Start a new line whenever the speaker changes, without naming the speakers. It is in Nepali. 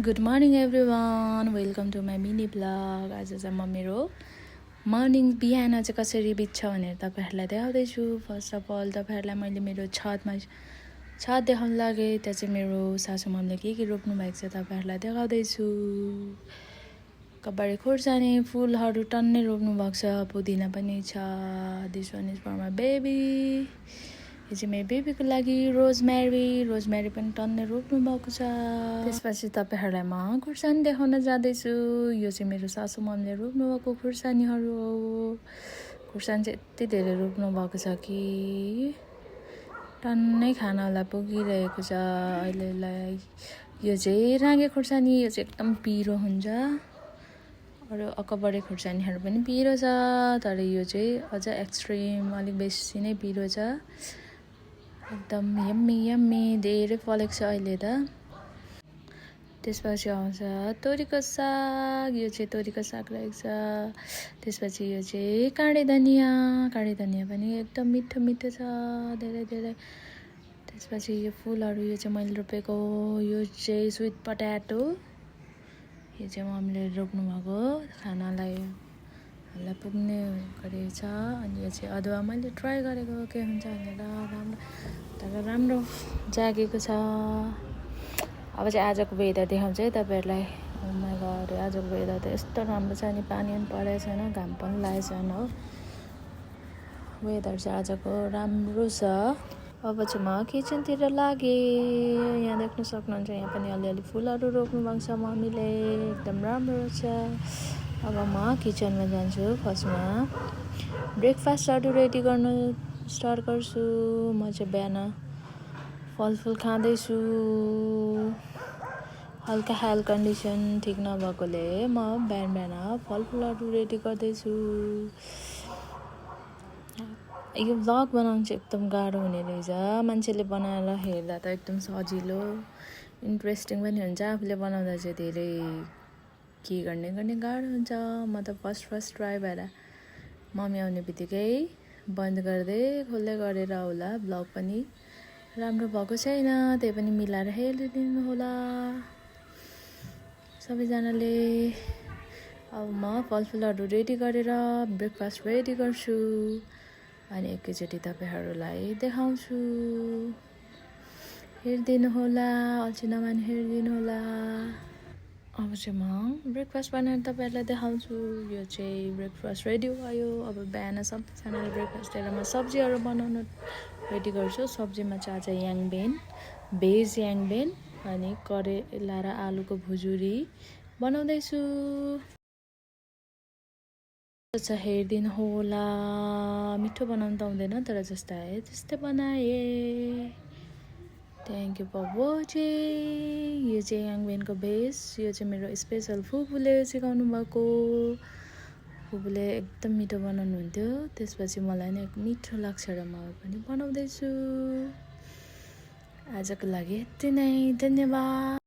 Good morning everyone, welcome to my mini blog. आज चाहिँ म मेरो मर्निङ बिहान चाहिँ कसरी बित्छ भनेर तपाईँहरूलाई देखाउँदैछु। फर्स्ट अफ अल तपाईँहरूलाई मैले मेरो छत देखाउनु लागेँ। त्यहाँ चाहिँ मेरो सासू मम्मीले के रोप्नु भएको छ तपाईँहरूलाई देखाउँदैछु। कब्बाडी खोर्सानी फुलहरू टन्नै रोप्नु भएको छ, पुदिना पनि छ। This one is for my baby. यो चाहिँ मेरो बेबीको लागि रोजमेरी पनि टन्नै रोप्नु भएको छ। त्यसपछि तपाईँहरूलाई म खुर्सानी देखाउन जाँदैछु। यो चाहिँ मेरो सासू मम्मीले रोप्नु भएको खुर्सानीहरू हो। खुर्सानी चाहिँ यति धेरै रोप्नु भएको छ कि टन्नै खानालाई पुगिरहेको छ अहिलेलाई। यो चाहिँ राँगे खुर्सानी, यो चाहिँ एकदम पिरो हुन्छ। अरू अकबरे खुर्सानीहरू पनि पिरो छ, तर यो चाहिँ अझ एक्सट्रिम अलिक बेसी नै पिरो छ। एकदम यम्मी धेरै फलेको छ अहिले त। त्यसपछि आउँछ तोरीको साग। यो चाहिँ तोरीको साग रहेको छ। त्यसपछि यो चाहिँ काँडे धनियाँ पनि एकदम मिठो छ, धेरै। त्यसपछि यो फुलहरू, यो चाहिँ मैले रोपेको, यो चाहिँ स्विट पट्याटो। यो चाहिँ मम्मीले रोप्नु भएको खानालाई पुग्ने गरेको छ। अनि यो चाहिँ अदुवा मैले ट्राई गरेको के हुन्छ भनेर, राम्रो जागेको छ। अब चाहिँ आजको वेदर देखाउँछ है तपाईँहरूलाई। माई गड, आजको वेदर त यस्तो राम्रो छ नि, पानी पनि परेको छैन, घाम पनि लागेको छैन हो। वेदर चाहिँ आजको राम्रो छ। अब चाहिँ म किचनतिर लागेँ। यहाँ देख्न सक्नुहुन्छ, यहाँ पनि अलिअलि फुलहरू रोप्नु भएको छ मम्मीले, एकदम राम्रो छ। अब म किचनमा जान्छु। फर्स्टमा ब्रेकफास्टहरू रेडी गर्नु स्टार्ट गर्छु। म चाहिँ बिहान फलफुल खाँदैछु। हल्का हेल्थ कन्डिसन ठिक नभएकोले म बिहान फलफुलहरू रेडी गर्दैछु। यो भ्लग बनाउनु चाहिँ एकदम गाह्रो हुने रहेछ। मान्छेले बनाएर हेर्दा त एकदम सजिलो इन्ट्रेस्टिङ पनि हुन्छ, आफूले बनाउँदा चाहिँ धेरै के गर्ने गाह्रो हुन्छ। म त फर्स्ट ट्राई भएर मम्मी आउने बित्तिकै बन्द खोल्दै गरेर होला। भ्लग पनि राम्रो भएको छैन, त्यही पनि मिलाएर हेरिदिनु होला सबैजनाले। अब म फलफुलहरू रेडी गरेर ब्रेकफास्ट रेडी गर्छु, अनि एकैचोटि तपाईँहरूलाई देखाउँछु। हेरिदिनु होला, अल्छी नमानी हेरिदिनु होला। अब चाहिँ म ब्रेकफास्ट बनाएर तपाईँहरूलाई देखाउँछु। यो चाहिँ ब्रेकफास्ट रेडी भयो। अब बिहान सबैजनाले ब्रेकफास्ट लिएर म सब्जीहरू बनाउनु रेडी गर्छु। सब्जीमा चाहिँ आज भेज याङबेन अनि करेला र आलुको भुजुरी बनाउँदैछु। हेरिदिनु होला। मिठो बनाउनु त आउँदैन, तर जस्तै आयो त्यस्तै बनाएँ। Thank you for watching. यो चाहिँ याङबेनको भेज। यो चाहिँ मेरो स्पेसल फुपूले सिकाउनु भएको। फुपूले एकदम मिठो बनाउनुहुन्थ्यो, त्यसपछि मलाई नै मिठो लाग्छ र म पनि बनाउँदैछु। आजको लागि यति नै, धन्यवाद।